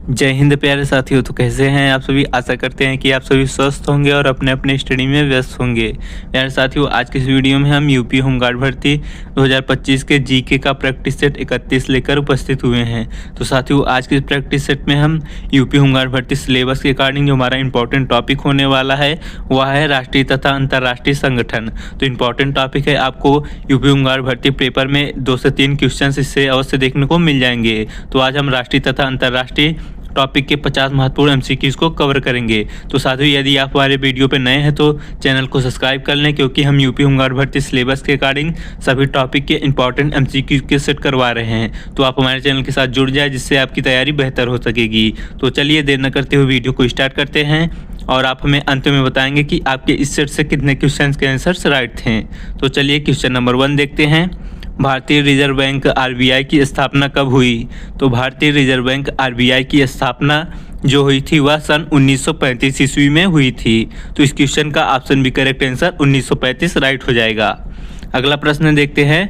जय हिंद प्यारे साथियों। तो कैसे हैं आप सभी। आशा करते हैं कि आप सभी स्वस्थ होंगे और अपने अपने स्टडी में व्यस्त होंगे। प्यारे साथियों, आज के इस वीडियो में हम यूपी होमगार्ड भर्ती 2025 के जीके का प्रैक्टिस सेट 31 लेकर उपस्थित हुए हैं। तो साथियों, आज के इस प्रैक्टिस सेट में हम यूपी होमगार्ड भर्ती सिलेबस के अकॉर्डिंग जो हमारा इंपॉर्टेंट टॉपिक होने वाला है वह है राष्ट्रीय तथा अंतर्राष्ट्रीय संगठन। तो इंपॉर्टेंट टॉपिक है, आपको यूपी होमगार्ड भर्ती पेपर में 2 से 3 क्वेश्चन इससे अवश्य देखने को मिल जाएंगे। तो आज हम राष्ट्रीय तथा अंतर्राष्ट्रीय टॉपिक के 50 महत्वपूर्ण एमसीक्यूज को कवर करेंगे। तो साथियों, यदि आप हमारे वीडियो पे नए हैं तो चैनल को सब्सक्राइब कर लें, क्योंकि हम यूपी होमगार्ड भर्ती सिलेबस के अकॉर्डिंग सभी टॉपिक के इंपॉर्टेंट एमसीक्यूज के सेट करवा रहे हैं। तो आप हमारे चैनल के साथ जुड़ जाए, जिससे आपकी तैयारी बेहतर हो सकेगी। तो चलिए देर न करते हुए वीडियो को स्टार्ट करते हैं और आप हमें अंत में बताएंगे कि आपके इस सेट से कितने क्वेश्चन के आंसर्स राइट थे। तो चलिए क्वेश्चन नंबर 1 देखते हैं। भारतीय रिजर्व बैंक आरबीआई की स्थापना कब हुई। तो भारतीय रिजर्व बैंक आरबीआई की स्थापना जो हुई थी वह सन 1935 ईस्वी में हुई थी। तो इस क्वेश्चन का ऑप्शन भी करेक्ट आंसर 1935 राइट हो जाएगा। अगला प्रश्न देखते हैं।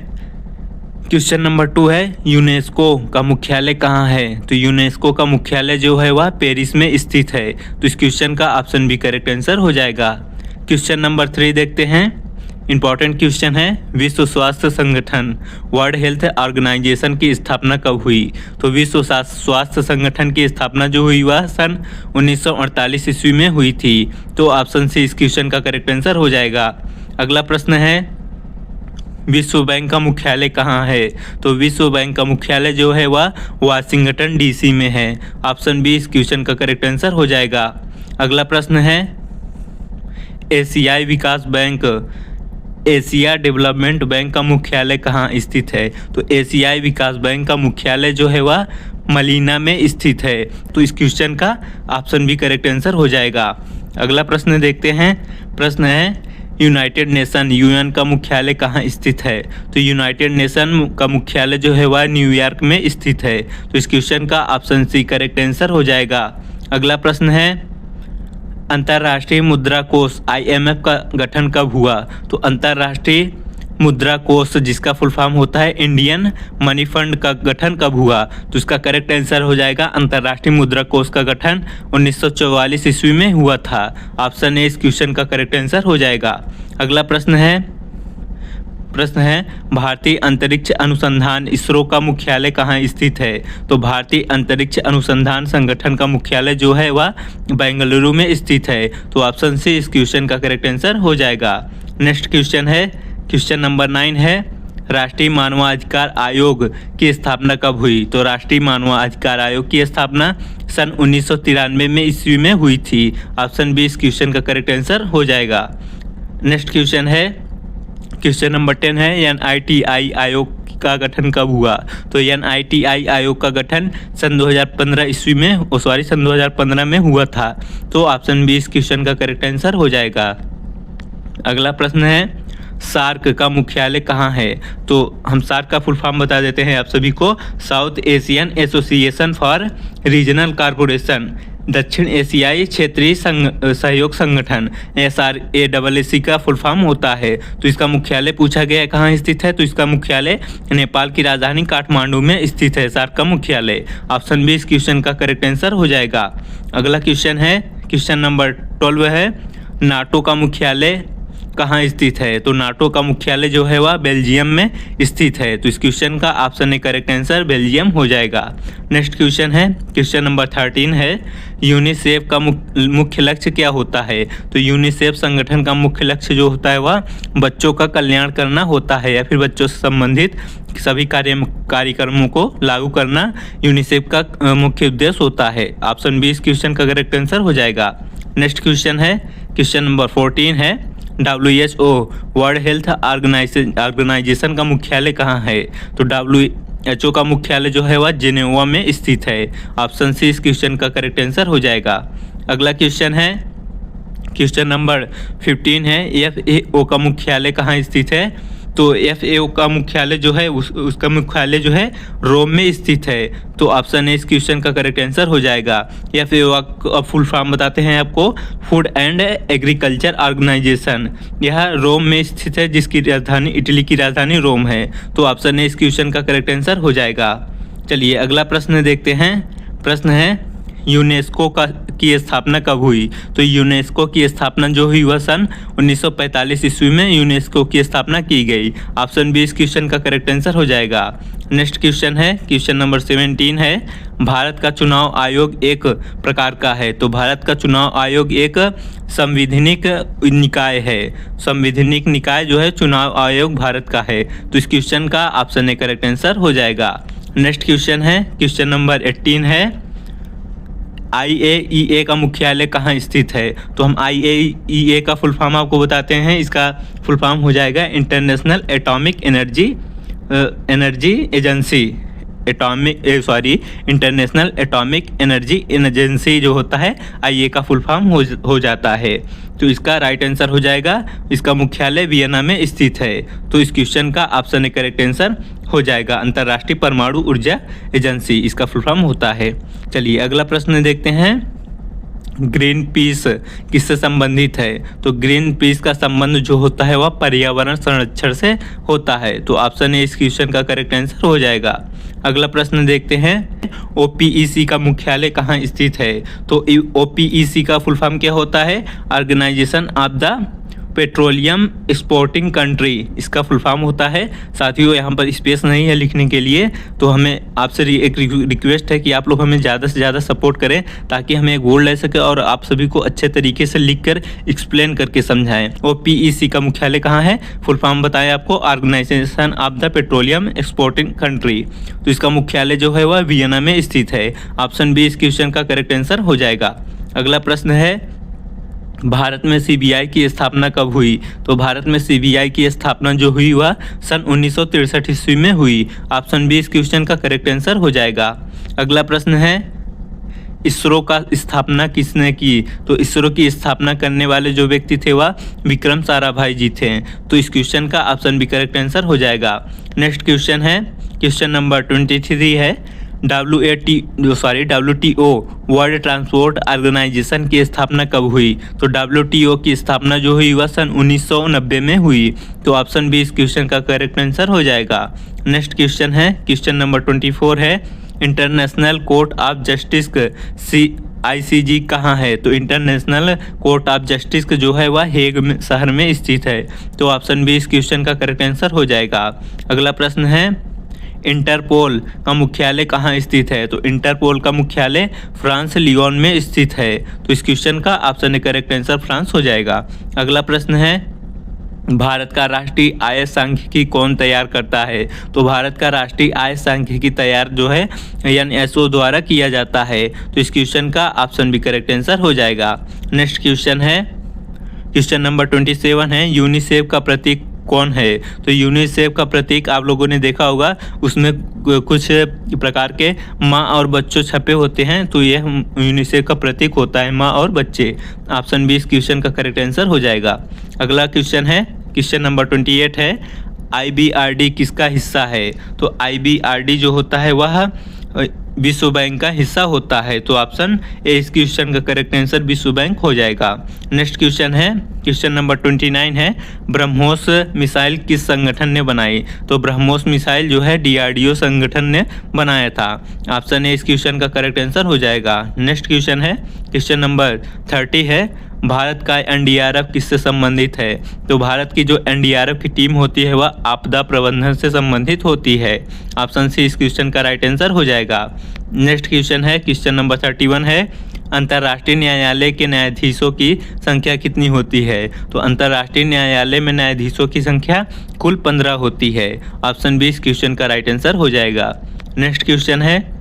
क्वेश्चन नंबर 2 है, यूनेस्को का मुख्यालय कहाँ है। तो यूनेस्को का मुख्यालय जो है वह पेरिस में स्थित है। तो इस क्वेश्चन का ऑप्शन भी करेक्ट आंसर हो जाएगा। क्वेश्चन नंबर 3 देखते हैं। इंपॉर्टेंट क्वेश्चन है, विश्व स्वास्थ्य संगठन वर्ल्ड हेल्थ ऑर्गेनाइजेशन की स्थापना कब हुई। तो विश्व स्वास्थ्य संगठन की स्थापना जो हुई वह सन 1948 ईस्वी में हुई थी। तो ऑप्शन सी इस क्वेश्चन का करेक्ट आंसर हो जाएगा। अगला प्रश्न है, विश्व बैंक का मुख्यालय कहाँ है। तो विश्व बैंक का मुख्यालय जो है वह वाशिंगटन डीसी में है। ऑप्शन बी इस क्वेश्चन का करेक्ट आंसर हो जाएगा। अगला प्रश्न है, एशियाई विकास बैंक एशिया डेवलपमेंट बैंक का मुख्यालय कहाँ स्थित है। तो एशियाई विकास बैंक का मुख्यालय जो है वह मलीना में स्थित है। तो इस क्वेश्चन का ऑप्शन भी करेक्ट आंसर हो जाएगा। अगला प्रश्न देखते हैं। प्रश्न है, यूनाइटेड नेशन यूएन का मुख्यालय कहाँ स्थित है। तो यूनाइटेड नेशन का मुख्यालय जो है वह न्यूयॉर्क में स्थित है। तो इस क्वेश्चन का ऑप्शन सी करेक्ट आंसर हो जाएगा। अगला प्रश्न है, अंतर्राष्ट्रीय मुद्रा कोष आईएमएफ का गठन कब हुआ। तो अंतर्राष्ट्रीय मुद्रा कोष जिसका फुल फॉर्म होता है इंडियन मनी फंड का गठन कब हुआ। तो इसका करेक्ट आंसर हो जाएगा, अंतर्राष्ट्रीय मुद्रा कोष का गठन 1944 ईस्वी में हुआ था। ऑप्शन ए इस क्वेश्चन का करेक्ट आंसर हो जाएगा। अगला प्रश्न है, भारतीय अंतरिक्ष अनुसंधान इसरो का मुख्यालय कहाँ स्थित है। तो भारतीय अंतरिक्ष अनुसंधान संगठन का मुख्यालय जो है वह बेंगलुरु में स्थित है। तो ऑप्शन सी इस क्वेश्चन का करेक्ट आंसर हो जाएगा। नेक्स्ट क्वेश्चन है, क्वेश्चन नंबर 9 है, राष्ट्रीय मानवाधिकार आयोग की स्थापना कब हुई। तो राष्ट्रीय मानवाधिकार आयोग की स्थापना सन 1993 में ईस्वी में हुई थी। ऑप्शन बी इस क्वेश्चन का करेक्ट आंसर हो जाएगा। नेक्स्ट क्वेश्चन है, क्वेश्चन नंबर 10 है, एनआईटीआई आयोग का गठन कब हुआ। तो एनआईटीआई आयोग का गठन सन 2015 में हुआ था। तो ऑप्शन बी इस क्वेश्चन का करेक्ट आंसर हो जाएगा। अगला प्रश्न है, सार्क का मुख्यालय कहाँ है। तो हम सार्क का फुल फॉर्म बता देते हैं आप सभी को, south Asian association for regional corporation, दक्षिण एशियाई क्षेत्रीय सहयोग संगठन, SRAAC का फुल फॉर्म होता है। तो इसका मुख्यालय पूछा गया है कहाँ स्थित है। तो इसका मुख्यालय नेपाल की राजधानी काठमांडू में स्थित है, सार्क का मुख्यालय। ऑप्शन बी इस क्वेश्चन का करेक्ट आंसर हो जाएगा। अगला क्वेश्चन है, क्वेश्चन नंबर 12 है, नाटो का मुख्यालय कहाँ स्थित है। तो नाटो का मुख्यालय जो है वह बेल्जियम में स्थित है। तो इस क्वेश्चन का option A correct answer Belgium हो जाएगा। नेक्स्ट क्वेश्चन है, क्वेश्चन नंबर 13 है, यूनिसेफ का मुख्य लक्ष्य क्या होता है। तो यूनिसेफ संगठन का मुख्य लक्ष्य जो होता है वह बच्चों का कल्याण करना होता है, या फिर बच्चों से संबंधित सभी कार्यक्रमों को लागू करना यूनिसेफ का मुख्य उद्देश्य होता है। ऑप्शन बी इस क्वेश्चन का करेक्ट आंसर हो जाएगा। नेक्स्ट क्वेश्चन है, क्वेश्चन नंबर 14 है, WHO वर्ल्ड हेल्थ ऑर्गेनाइजेशन का मुख्यालय कहाँ है। तो WHO का मुख्यालय जो है वह जेनेवा में स्थित है। ऑप्शन सी इस क्वेश्चन का करेक्ट आंसर हो जाएगा। अगला क्वेश्चन है, क्वेश्चन नंबर 15 है, FAO का मुख्यालय कहाँ स्थित है। तो FAO का मुख्यालय जो है उसका मुख्यालय जो है रोम में स्थित है। तो ऑप्शन ए इस क्वेश्चन का करेक्ट आंसर हो जाएगा। FAO का फुल फॉर्म बताते हैं आपको, फूड एंड एग्रीकल्चर ऑर्गेनाइजेशन। यह रोम में स्थित है, जिसकी राजधानी इटली की राजधानी रोम है। तो ऑप्शन ए इस क्वेश्चन का करेक्ट आंसर हो जाएगा। चलिए अगला प्रश्न देखते हैं। प्रश्न है, यूनेस्को की स्थापना कब हुई? तो यूनेस्को की स्थापना जो हुई वह सन 1945 ईस्वी में यूनेस्को की स्थापना की गई। ऑप्शन बी इस क्वेश्चन का करेक्ट आंसर हो जाएगा। नेक्स्ट क्वेश्चन है, क्वेश्चन नंबर 17 है, भारत का चुनाव आयोग एक प्रकार का है। तो भारत का चुनाव आयोग एक संवैधानिक निकाय है। संवैधानिक निकाय जो है चुनाव आयोग भारत का है। तो इस क्वेश्चन का ऑप्शन ए करेक्ट आंसर हो जाएगा। नेक्स्ट क्वेश्चन है, क्वेश्चन नंबर 18 है, IAEA का मुख्यालय कहाँ स्थित है? तो हम IAEA का फुल फॉर्म आपको बताते हैं। इसका फुल फॉर्म हो जाएगा international atomic energy agency. International atomic energy agency जो होता है IA का फुल फॉर्म हो जाता है। तो इसका राइट आंसर हो जाएगा, इसका मुख्यालय वियना में स्थित है। तो इस क्वेश्चन का ऑप्शन ए करेक्ट आंसर हो जाएगा। अंतर्राष्ट्रीय परमाणु ऊर्जा एजेंसी इसका फुल फॉर्म होता है। चलिए अगला प्रश्न देखते हैं, ग्रीन पीस किससे संबंधित है? तो ग्रीन पीस का संबंध जो होता है वह पर्यावरण संरक्षण से होता है। तो ऑप्शन ए इस क्वेश्चन का करेक्ट आंसर हो जाएगा। अगला प्रश्न देखते हैं, OPEC का मुख्यालय कहाँ स्थित है? तो OPEC का फुल फॉर्म क्या होता है? Organisation of the petroleum exporting country इसका फुल फॉर्म होता है। साथियों यहाँ पर स्पेस नहीं है लिखने के लिए, तो हमें आपसे एक रिक्वेस्ट है कि आप लोग हमें ज़्यादा से ज़्यादा सपोर्ट करें ताकि हमें एक गोल ले सके और आप सभी को अच्छे तरीके से लिखकर एक्सप्लेन करके समझाएं। OPEC का मुख्यालय कहाँ है? फुल फॉर्म बताएं आपको, organisation of the petroleum exporting country. तो इसका मुख्यालय जो है वह वियना में स्थित है। ऑप्शन बी इस क्वेश्चन का करेक्ट आंसर हो जाएगा। अगला प्रश्न है, भारत में CBI की स्थापना कब हुई? तो भारत में CBI की स्थापना जो हुई वह सन 1963 ईस्वी में हुई। ऑप्शन बी इस क्वेश्चन का करेक्ट आंसर हो जाएगा। अगला प्रश्न है, इसरो का स्थापना किसने की? तो इसरो की स्थापना करने वाले जो व्यक्ति थे वह विक्रम साराभाई जी थे। तो इस क्वेश्चन का ऑप्शन बी करेक्ट आंसर हो जाएगा। नेक्स्ट क्वेश्चन है, क्वेश्चन नंबर 23 है, WTO वर्ल्ड ट्रांसपोर्ट ऑर्गेनाइजेशन की स्थापना कब हुई? तो WTO की स्थापना जो हुई वह सन 1990 में हुई। तो ऑप्शन बी इस क्वेश्चन का करेक्ट आंसर हो जाएगा। नेक्स्ट क्वेश्चन है, क्वेश्चन नंबर 24 है, international court of justice ICJ कहाँ है? तो इंटरनेशनल कोर्ट ऑफ जस्टिस जो है वह हेग शहर में स्थित है। तो ऑप्शन बी इस क्वेश्चन का करेक्ट आंसर हो जाएगा। अगला प्रश्न है, इंटरपोल का मुख्यालय कहाँ स्थित है? तो इंटरपोल का मुख्यालय फ्रांस लियोन में स्थित है। तो इस क्वेश्चन का option A correct answer France हो जाएगा। अगला प्रश्न है, भारत का राष्ट्रीय आय सांख्यिकी कौन तैयार करता है? तो भारत का राष्ट्रीय आय सांख्यिकी तैयार जो है NSO द्वारा किया जाता है। तो इस क्वेश्चन का ऑप्शन बी करेक्ट आंसर हो जाएगा। नेक्स्ट क्वेश्चन है, क्वेश्चन नंबर 27 है, यूनिसेफ का प्रतीक कौन है? तो यूनिसेफ का प्रतीक आप लोगों ने देखा होगा, उसमें कुछ प्रकार के माँ और बच्चों छपे होते हैं। तो यह यूनिसेफ का प्रतीक होता है, माँ और बच्चे। ऑप्शन बी इस क्वेश्चन का करेक्ट आंसर हो जाएगा। अगला क्वेश्चन है, क्वेश्चन नंबर 28 है, IBRD किसका हिस्सा है? तो IBRD जो होता है वह विश्व बैंक का हिस्सा होता है। तो ऑप्शन ए इस क्वेश्चन का करेक्ट आंसर विश्व बैंक हो जाएगा। नेक्स्ट क्वेश्चन है, क्वेश्चन नंबर 29 है, ब्रह्मोस मिसाइल किस संगठन ने बनाई? तो ब्रह्मोस मिसाइल जो है DRDO संगठन ने बनाया था। ऑप्शन ए इस क्वेश्चन का करेक्ट आंसर हो जाएगा। नेक्स्ट क्वेश्चन है, क्वेश्चन नंबर 30 है, भारत का NDRF किससे संबंधित है? तो भारत की जो NDRF की टीम होती है वह आपदा प्रबंधन से संबंधित होती है। ऑप्शन सी इस क्वेश्चन का राइट आंसर हो जाएगा। नेक्स्ट क्वेश्चन है, क्वेश्चन नंबर 31 है, अंतर्राष्ट्रीय न्यायालय के न्यायाधीशों की संख्या कितनी होती है? तो अंतर्राष्ट्रीय न्यायालय में न्यायाधीशों की संख्या कुल 15 होती है। ऑप्शन बी इस क्वेश्चन का राइट आंसर हो जाएगा। नेक्स्ट क्वेश्चन है,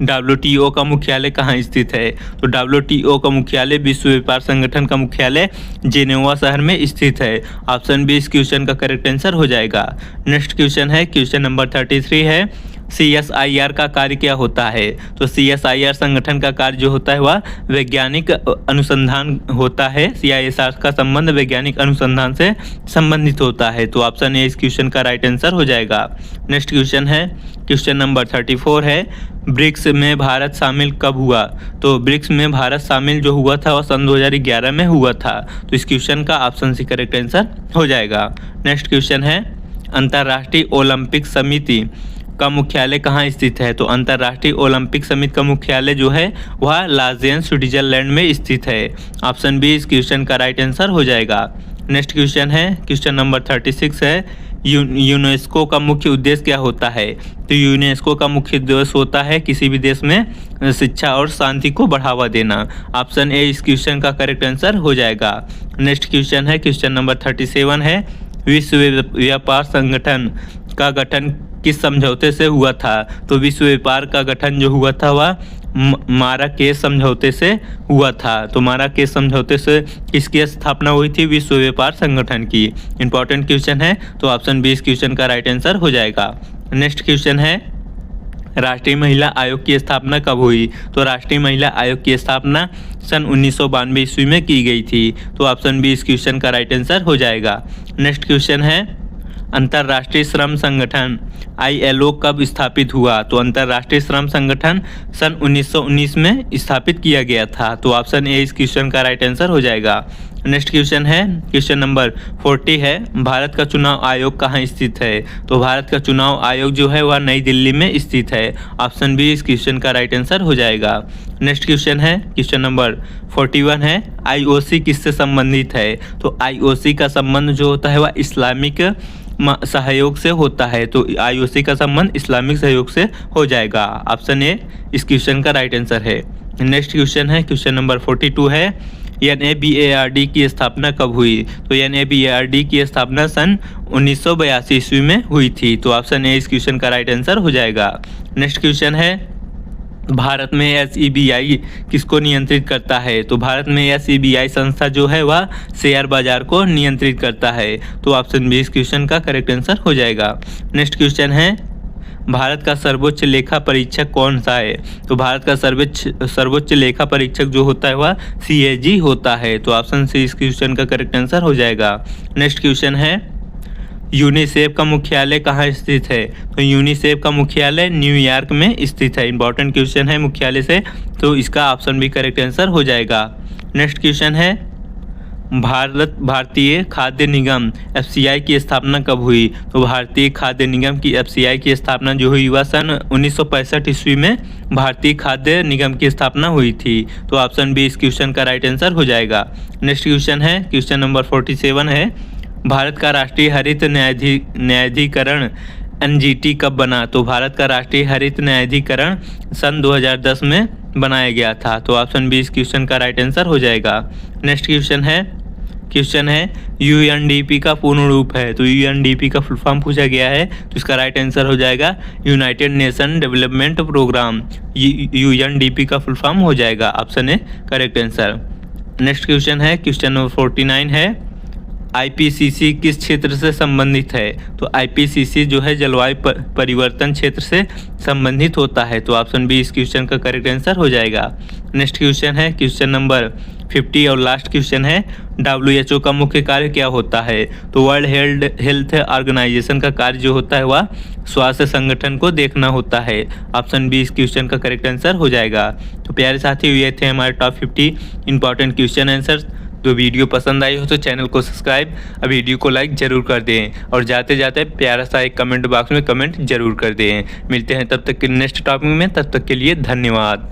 WTO का मुख्यालय कहाँ स्थित है? तो WTO का मुख्यालय विश्व व्यापार संगठन का मुख्यालय जेनेवा शहर में स्थित है। ऑप्शन बी इस क्वेश्चन का करेक्ट आंसर हो जाएगा। नेक्स्ट क्वेश्चन है, क्वेश्चन नंबर 33 है, CSIR का कार्य क्या होता है? तो CSIR संगठन का कार्य जो होता है वह वैज्ञानिक अनुसंधान होता है। CSIR का संबंध वैज्ञानिक अनुसंधान से संबंधित होता है। तो ऑप्शन ए इस क्वेश्चन का राइट आंसर हो जाएगा। नेक्स्ट क्वेश्चन है, क्वेश्चन नंबर 34 है, ब्रिक्स में भारत शामिल कब हुआ? तो ब्रिक्स में भारत शामिल जो हुआ था वह सन 2011 में हुआ था। तो इस क्वेश्चन का ऑप्शन सी करेक्ट आंसर हो जाएगा। नेक्स्ट क्वेश्चन है, अंतर्राष्ट्रीय ओलंपिक समिति का मुख्यालय कहाँ स्थित है? तो अंतर्राष्ट्रीय ओलंपिक समिति का मुख्यालय जो है वह लाज़ेन स्विट्जरलैंड में स्थित है। ऑप्शन बी इस क्वेश्चन का राइट आंसर हो जाएगा। नेक्स्ट क्वेश्चन है, क्वेश्चन नंबर 36 है, यूनेस्को का मुख्य उद्देश्य क्या होता है? तो यूनेस्को का मुख्य उद्देश्य होता है किसी भी देश में शिक्षा और शांति को बढ़ावा देना। ऑप्शन ए इस क्वेश्चन का करेक्ट आंसर हो जाएगा। नेक्स्ट क्वेश्चन है, क्वेश्चन नंबर 37 है, विश्व व्यापार संगठन का गठन किस समझौते से हुआ था? तो विश्व व्यापार का गठन जो हुआ था वह माराकेश समझौते से हुआ था। तो माराकेश समझौते से किसकी स्थापना हुई थी? विश्व व्यापार संगठन की। इंपॉर्टेंट क्वेश्चन है, तो ऑप्शन बी इस क्वेश्चन का राइट आंसर हो जाएगा। नेक्स्ट क्वेश्चन है, राष्ट्रीय महिला आयोग की स्थापना कब हुई? तो राष्ट्रीय महिला आयोग की स्थापना सन 1992 ईस्वी में की गई थी। तो ऑप्शन बी इस क्वेश्चन का राइट आंसर हो जाएगा। नेक्स्ट क्वेश्चन है, अंतर्राष्ट्रीय श्रम संगठन ILO कब स्थापित हुआ? तो अंतर्राष्ट्रीय श्रम संगठन सन 1919 में स्थापित किया गया था। तो ऑप्शन ए इस क्वेश्चन का राइट आंसर हो जाएगा। नेक्स्ट क्वेश्चन है, क्वेश्चन नंबर 40 है, भारत का चुनाव आयोग कहाँ स्थित है? तो भारत का चुनाव आयोग जो है वह नई दिल्ली में स्थित है। ऑप्शन बी इस क्वेश्चन का राइट आंसर हो जाएगा। नेक्स्ट क्वेश्चन है, क्वेश्चन नंबर 41 है, IOC किससे संबंधित है? तो IOC का संबंध जो होता है वह इस्लामिक सहयोग से होता है। तो IOC का संबंध इस्लामिक सहयोग से हो जाएगा। ऑप्शन ए इस क्वेश्चन का राइट आंसर है। नेक्स्ट क्वेश्चन है, क्वेश्चन नंबर 42 है, NABARD की स्थापना कब हुई? तो NABARD की स्थापना सन 1982 ईस्वी में हुई थी। तो ऑप्शन ए इस क्वेश्चन का राइट आंसर हो जाएगा। नेक्स्ट क्वेश्चन है, भारत में SEBI किसको नियंत्रित करता है? तो भारत में SEBI संस्था जो है वह शेयर बाजार को नियंत्रित करता है। तो ऑप्शन बी इस क्वेश्चन का करेक्ट आंसर हो जाएगा। नेक्स्ट क्वेश्चन है, भारत का सर्वोच्च लेखा परीक्षक कौन सा है? तो भारत का सर्वोच्च लेखा परीक्षक जो होता है वह CAG होता है। तो ऑप्शन सी इस क्वेश्चन का करेक्ट आंसर हो जाएगा। नेक्स्ट क्वेश्चन है, यूनिसेफ का मुख्यालय कहाँ स्थित है? तो यूनिसेफ का मुख्यालय न्यूयॉर्क में स्थित है। इंपॉर्टेंट क्वेश्चन है मुख्यालय से, तो इसका ऑप्शन भी करेक्ट आंसर हो जाएगा। नेक्स्ट क्वेश्चन है, भारतीय खाद्य निगम FCI की स्थापना कब हुई? तो भारतीय खाद्य निगम की FCI की स्थापना जो हुई वह सन 1965 ईस्वी में भारतीय खाद्य निगम की स्थापना हुई थी। तो ऑप्शन बी इस क्वेश्चन का राइट आंसर हो जाएगा। नेक्स्ट क्वेश्चन है, क्वेश्चन नंबर 47 है, भारत का राष्ट्रीय हरित न्यायाधिकरण NGT कब बना? तो भारत का राष्ट्रीय हरित न्यायाधिकरण सन 2010 में बनाया गया था। तो ऑप्शन बी इस क्वेश्चन का राइट आंसर हो जाएगा। नेक्स्ट क्वेश्चन है, UNDP का पूर्ण रूप है। तो UNDP का फुल फॉर्म पूछा गया है, तो इसका राइट आंसर हो जाएगा United Nation development programme. UNDP का फुल फॉर्म हो जाएगा। Option A correct answer. Next question है, क्वेश्चन नंबर 49 है, IPCC किस क्षेत्र से संबंधित है? तो IPCC जो है जलवायु परिवर्तन क्षेत्र से संबंधित होता है। तो ऑप्शन बी इस क्वेश्चन का करेक्ट आंसर हो जाएगा। नेक्स्ट क्वेश्चन है, क्वेश्चन नंबर 50 और लास्ट क्वेश्चन है, WHO का मुख्य कार्य क्या होता है? तो वर्ल्ड हेल्थ ऑर्गेनाइजेशन का कार्य जो होता है वह स्वास्थ्य संगठन को देखना होता है। ऑप्शन बी इस क्वेश्चन का करेक्ट आंसर हो जाएगा। तो प्यारे साथियों, ये थे हमारे टॉप 50 इंपॉर्टेंट क्वेश्चन आंसर। तो वीडियो पसंद आई हो तो चैनल को सब्सक्राइब और वीडियो को लाइक जरूर कर दें, और जाते जाते प्यारा सा एक कमेंट बॉक्स में कमेंट जरूर कर दें। मिलते हैं तब तक के नेक्स्ट टॉपिक में, तब तक के लिए धन्यवाद।